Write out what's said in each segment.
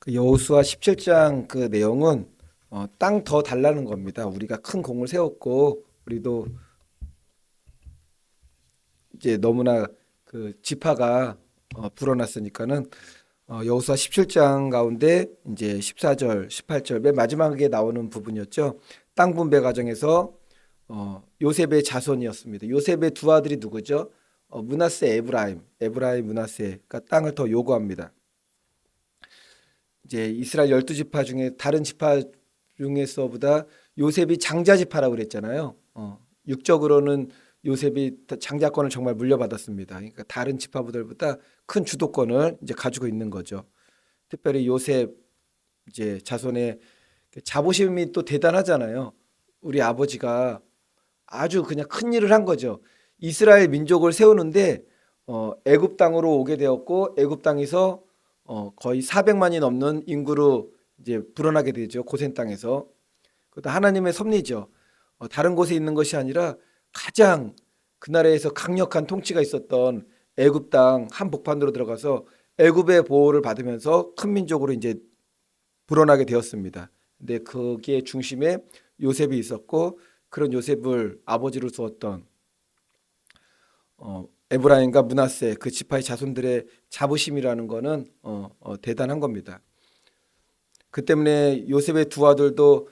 그 여호수아 17장 그 내용은 땅 더 달라는 겁니다. 우리가 큰 공을 세웠고 우리도 이제 너무나 그 지파가 불어났으니까는 여호수아 17장 가운데 이제 14절, 18절 맨 마지막에 나오는 부분이었죠. 땅 분배 과정에서 요셉의 자손이었습니다. 요셉의 두 아들이 누구죠? 므낫세, 에브라임, 므낫세가 땅을 더 요구합니다. 이제 이스라엘 12지파 중에 다른 지파 중에서보다 요셉이 장자 지파라고 그랬잖아요. 육적으로는 요셉이 장자권을 정말 물려받았습니다. 그러니까 다른 지파들보다 큰 주도권을 이제 가지고 있는 거죠. 특별히 요셉 이제 자손의 자부심이 또 대단하잖아요. 우리 아버지가 아주 그냥 큰 일을 한 거죠. 이스라엘 민족을 세우는데 애굽 땅으로 오게 되었고 애굽 땅에서 거의 400만이 넘는 인구로 이제 불어나게 되죠. 고센 땅에서. 그것도 하나님의 섭리죠. 다른 곳에 있는 것이 아니라 가장 그 나라에서 강력한 통치가 있었던 애굽 땅 한복판으로 들어가서 애굽의 보호를 받으면서 큰 민족으로 이제 불어나게 되었습니다. 근데 거기에 중심에 요셉이 있었고 그런 요셉을 아버지로 두었던 에브라임과 므낫세 그 지파의 자손들의 자부심이라는 거는 대단한 겁니다. 그 때문에 요셉의 두 아들도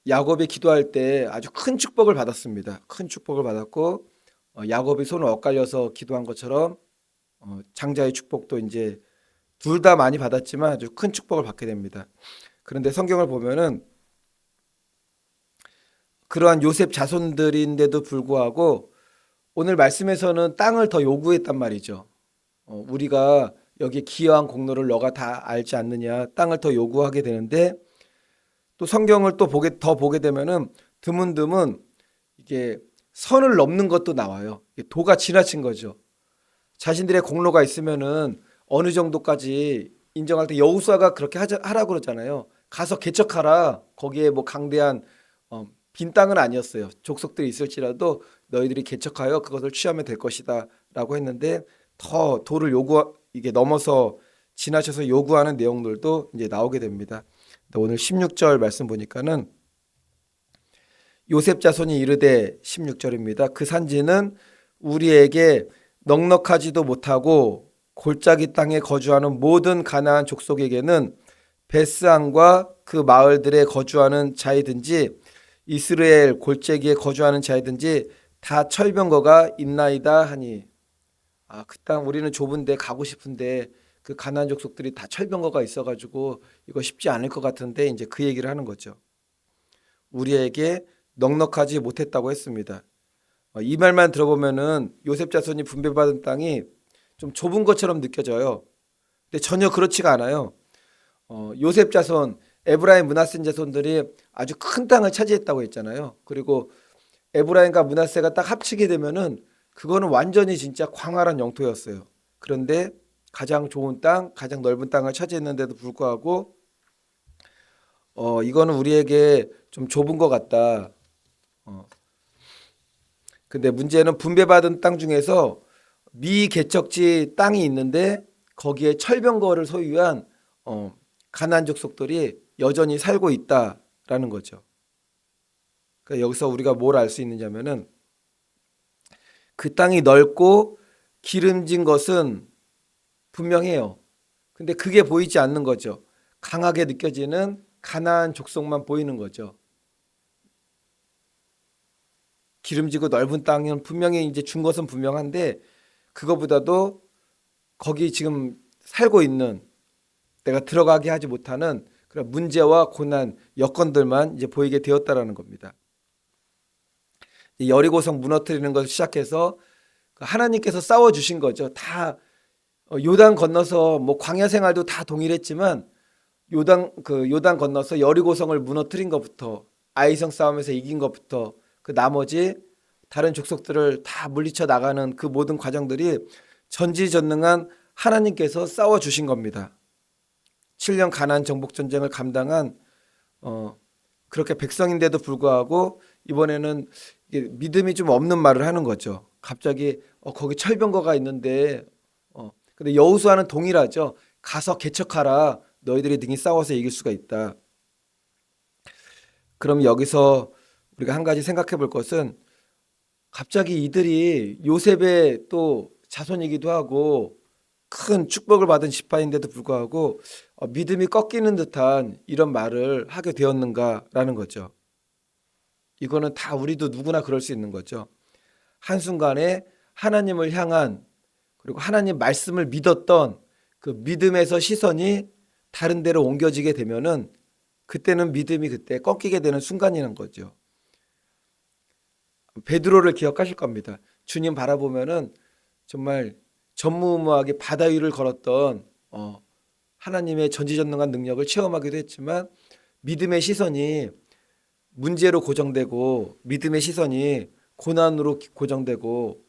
야곱이 기도할 때 아주 큰 축복을 받았습니다. 큰 축복을 받았고 야곱이 손을 엇갈려서 기도한 것처럼 장자의 축복도 이제 둘 다 많이 받았지만 아주 큰 축복을 받게 됩니다. 그런데 성경을 보면은 그러한 요셉 자손들인데도 불구하고 오늘 말씀에서는 땅을 더 요구했단 말이죠. 우리가 여기 기여한 공로를 너가 다 알지 않느냐 땅을 더 요구하게 되는데 또 성경을 또 더 보게 되면은 드문드문 이게 선을 넘는 것도 나와요. 도가 지나친 거죠. 자신들의 공로가 있으면은 어느 정도까지 인정할 때 여호수아가 그렇게 하라고 그러잖아요. 가서 개척하라. 거기에 뭐 강대한 빈 땅은 아니었어요. 족속들이 있을지라도 너희들이 개척하여 그것을 취하면 될 것이다라고 했는데 더 도를 이게 넘어서 지나쳐서 요구하는 내용들도 이제 나오게 됩니다. 오늘 16절 말씀 보니까는 요셉 자손이 이르되 16절입니다. 그 산지는 우리에게 넉넉하지도 못하고 골짜기 땅에 거주하는 모든 가나안 족속에게는 베스안과 그 마을들에 거주하는 자이든지 이스라엘 골짜기에 거주하는 자이든지 다 철병거가 있나이다 하니 그 땅 우리는 좁은데 가고 싶은데 그 가나안 족속들이 다 철병거가 있어가지고 이거 쉽지 않을 것 같은데 이제 그 얘기를 하는 거죠. 우리에게 넉넉하지 못했다고 했습니다. 이 말만 들어보면은 요셉 자손이 분배받은 땅이 좀 좁은 것처럼 느껴져요. 근데 전혀 그렇지가 않아요. 요셉 자손, 에브라임, 므낫세 자손들이 아주 큰 땅을 차지했다고 했잖아요. 그리고 에브라임과 므낫세가 딱 합치게 되면은 그거는 완전히 진짜 광활한 영토였어요. 그런데 가장 좋은 땅, 가장 넓은 땅을 차지했는데도 불구하고 이거는 우리에게 좀 좁은 것 같다. 근데 문제는 분배받은 땅 중에서 미개척지 땅이 있는데 거기에 철병거를 소유한 가나안 족속들이 여전히 살고 있다라는 거죠. 그러니까 여기서 우리가 뭘 알 수 있느냐면은 그 땅이 넓고 기름진 것은 분명해요. 근데 그게 보이지 않는 거죠. 강하게 느껴지는 가나안 족속만 보이는 거죠. 기름지고 넓은 땅은 분명히 이제 준 것은 분명한데 그거보다도 거기 지금 살고 있는 내가 들어가게 하지 못하는 그런 문제와 고난, 여건들만 이제 보이게 되었다라는 겁니다. 여리고성 무너뜨리는 것을 시작해서 하나님께서 싸워 주신 거죠. 다 요단 건너서 뭐 광야 생활도 다 동일했지만 요단 건너서 여리고성을 무너뜨린 것부터 아이성 싸움에서 이긴 것부터 그 나머지 다른 족속들을 다 물리쳐 나가는 그 모든 과정들이 전지전능한 하나님께서 싸워 주신 겁니다. 7년 가나안 정복 전쟁을 감당한 그렇게 백성인데도 불구하고 이번에는 믿음이 좀 없는 말을 하는 거죠. 갑자기 거기 철병거가 있는데 근데 여호수아는 동일하죠. 가서 개척하라. 너희들이 능히 싸워서 이길 수가 있다. 그럼 여기서 우리가 한 가지 생각해 볼 것은 갑자기 이들이 요셉의 또 자손이기도 하고 큰 축복을 받은 지파인데도 불구하고 믿음이 꺾이는 듯한 이런 말을 하게 되었는가라는 거죠. 이거는 다 우리도 누구나 그럴 수 있는 거죠. 한순간에 하나님을 향한 그리고 하나님 말씀을 믿었던 그 믿음에서 시선이 다른 데로 옮겨지게 되면은 그때는 믿음이 그때 꺾이게 되는 순간이라는 거죠. 베드로를 기억하실 겁니다. 주님 바라보면은 정말 전무후무하게 바다 위를 걸었던 하나님의 전지전능한 능력을 체험하기도 했지만 믿음의 시선이 문제로 고정되고 믿음의 시선이 고난으로 고정되고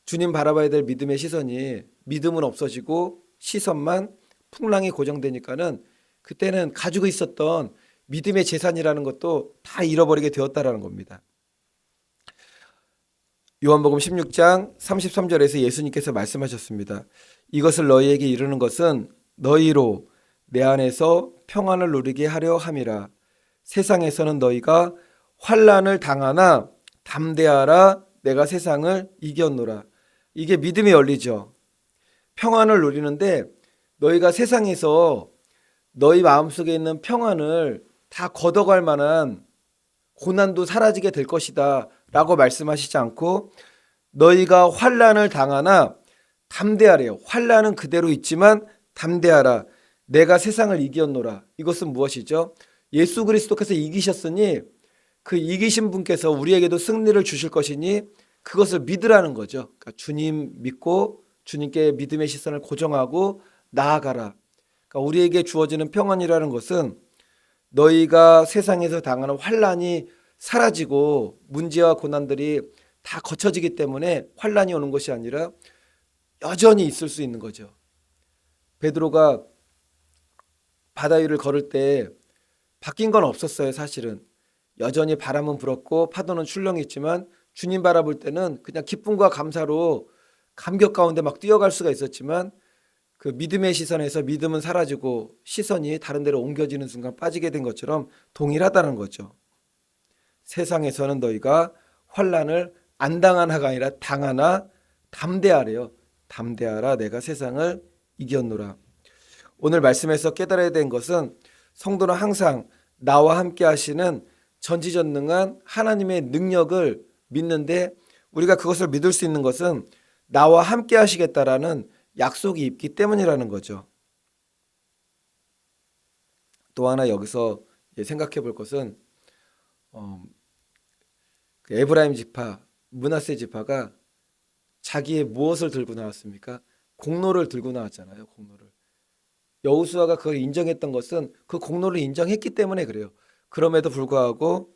주님 바라봐야 될 믿음의 시선이 믿음은 없어지고 시선만 풍랑이 고정되니까는 그때는 가지고 있었던 믿음의 재산이라는 것도 다 잃어버리게 되었다라는 겁니다. 요한복음 16장 33절에서 예수님께서 말씀하셨습니다. 이것을 너희에게 이르는 것은 너희로 내 안에서 평안을 누리게 하려 함이라. 세상에서는 너희가 환난을 당하나 담대하라. 내가 세상을 이겼노라. 이게 믿음의 원리죠. 평안을 누리는데 너희가 세상에서 너희 마음속에 있는 평안을 다 걷어갈 만한 고난도 사라지게 될 것이다 라고 말씀하시지 않고 너희가 환난을 당하나 담대하래요. 환난은 그대로 있지만 담대하라. 내가 세상을 이겼노라. 이것은 무엇이죠? 예수 그리스도께서 이기셨으니 그 이기신 분께서 우리에게도 승리를 주실 것이니 그것을 믿으라는 거죠. 그러니까 주님 믿고 주님께 믿음의 시선을 고정하고 나아가라. 그러니까 우리에게 주어지는 평안이라는 것은 너희가 세상에서 당하는 환난이 사라지고 문제와 고난들이 다 거쳐지기 때문에 환난이 오는 것이 아니라 여전히 있을 수 있는 거죠. 베드로가 바다 위를 걸을 때 바뀐 건 없었어요. 사실은 여전히 바람은 불었고 파도는 출렁했지만 주님 바라볼 때는 그냥 기쁨과 감사로 감격 가운데 막 뛰어갈 수가 있었지만 그 믿음의 시선에서 믿음은 사라지고 시선이 다른 데로 옮겨지는 순간 빠지게 된 것처럼 동일하다는 거죠. 세상에서는 너희가 환난을 안 당하나가 아니라 당하나 담대하래요. 담대하라. 내가 세상을 이겼노라. 오늘 말씀에서 깨달아야 된 것은 성도는 항상 나와 함께 하시는 전지전능한 하나님의 능력을 믿는데 우리가 그것을 믿을 수 있는 것은 나와 함께 하시겠다라는 약속이 있기 때문이라는 거죠. 또 하나 여기서 생각해 볼 것은 에브라임 지파, 므낫세 지파가 자기의 무엇을 들고 나왔습니까? 공로를 들고 나왔잖아요. 공로를. 여호수아가 그걸 인정했던 것은 그 공로를 인정했기 때문에 그래요. 그럼에도 불구하고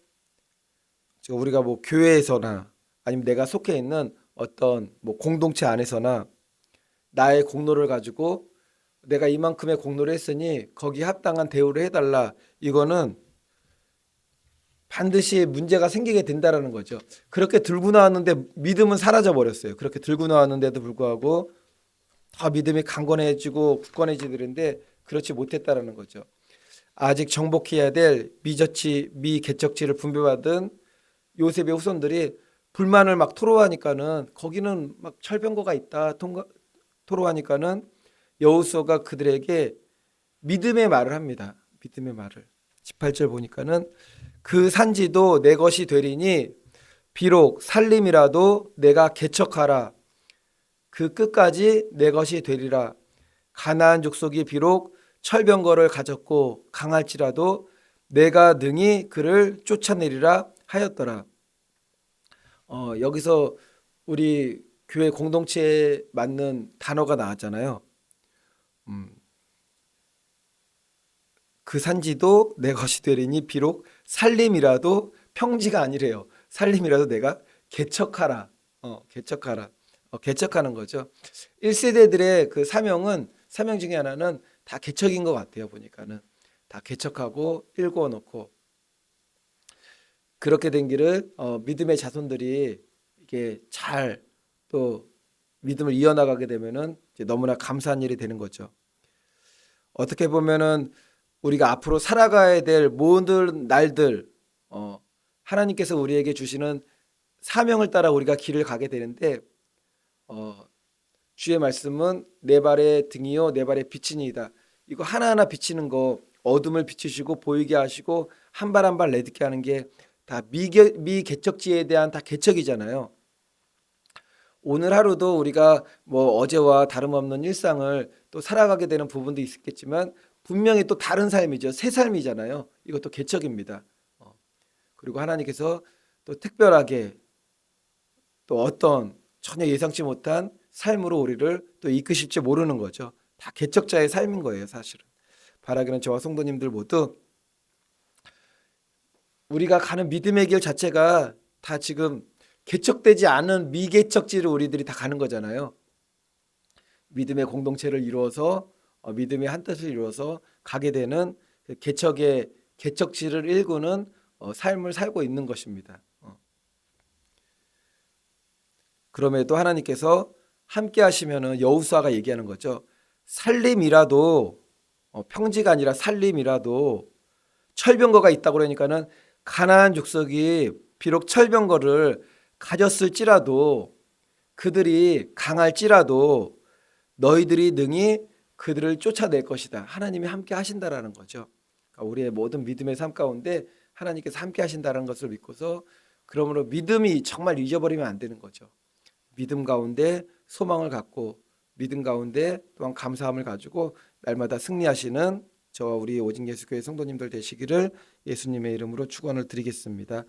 우리가 뭐 교회에서나 아니면 내가 속해 있는 어떤 뭐 공동체 안에서나 나의 공로를 가지고 내가 이만큼의 공로를 했으니 거기에 합당한 대우를 해달라. 이거는 반드시 문제가 생기게 된다라는 거죠. 그렇게 들고 나왔는데 믿음은 사라져 버렸어요. 그렇게 들고 나왔는데도 불구하고 더 믿음이 강건해지고 굳건해지는데 그렇지 못했다라는 거죠. 아직 정복해야 될 미개척지를 분배받은 요셉의 후손들이 불만을 막 토로하니까는 거기는 막 철병거가 있다 토로하니까는 여호수아가 그들에게 믿음의 말을 합니다. 믿음의 말을 18절 보니까는 그 산지도 내 것이 되리니 비록 살림이라도 내가 개척하라. 그 끝까지 내 것이 되리라. 가나안 족속이 비록 철병거를 가졌고 강할지라도 내가 능히 그를 쫓아내리라 하였더라. 여기서 우리 교회 공동체에 맞는 단어가 나왔잖아요. 그 산지도 내 것이 되리니 비록 살림이라도 평지가 아니래요. 살림이라도 내가 개척하라. 개척하라. 개척하는 거죠. 1세대들의 그 사명 중에 하나는 다 개척인 것 같아요. 보니까는 다 개척하고 일궈 놓고 그렇게 된 길을 믿음의 자손들이 이게 잘 또 믿음을 이어나가게 되면은 이제 너무나 감사한 일이 되는 거죠. 어떻게 보면은 우리가 앞으로 살아가야 될 모든 날들, 하나님께서 우리에게 주시는 사명을 따라 우리가 길을 가게 되는데, 어, 주의 말씀은 내 발의 등이요 내 발의 빛이니이다. 이거 하나하나 비치는 거, 어둠을 비추시고 보이게 하시고 한 발 한 발 내딛게 하는 게 다 미개척지에 대한 다 개척이잖아요. 오늘 하루도 우리가 뭐 어제와 다름없는 일상을 또 살아가게 되는 부분도 있겠지만 분명히 또 다른 삶이죠. 새 삶이잖아요. 이것도 개척입니다. 그리고 하나님께서 또 특별하게 또 어떤 전혀 예상치 못한 삶으로 우리를 또 이끄실지 모르는 거죠. 다 개척자의 삶인 거예요, 사실은. 바라기는 저와 성도님들 모두 우리가 가는 믿음의 길 자체가 다 지금 개척되지 않은 미개척지를 우리들이 다 가는 거잖아요. 믿음의 공동체를 이루어서 믿음의 한 뜻을 이루어서 가게 되는 그 개척의 개척지를 일구는 삶을 살고 있는 것입니다. 그럼에도 하나님께서 함께 하시면은 여호수아가 얘기하는 거죠. 살림이라도 평지가 아니라 살림이라도 철병거가 있다고 그러니까는 가나안 족속이 비록 철병거를 가졌을지라도 그들이 강할지라도 너희들이 능히 그들을 쫓아낼 것이다. 하나님이 함께 하신다라는 거죠. 그러니까 우리의 모든 믿음의 삶 가운데 하나님께서 함께 하신다는 것을 믿고서 그러므로 믿음이 정말 잊어버리면 안 되는 거죠. 믿음 가운데 소망을 갖고 믿음 가운데 또한 감사함을 가지고 날마다 승리하시는 저와 우리 오직 예수교회 성도님들 되시기를 예수님의 이름으로 축원을 드리겠습니다.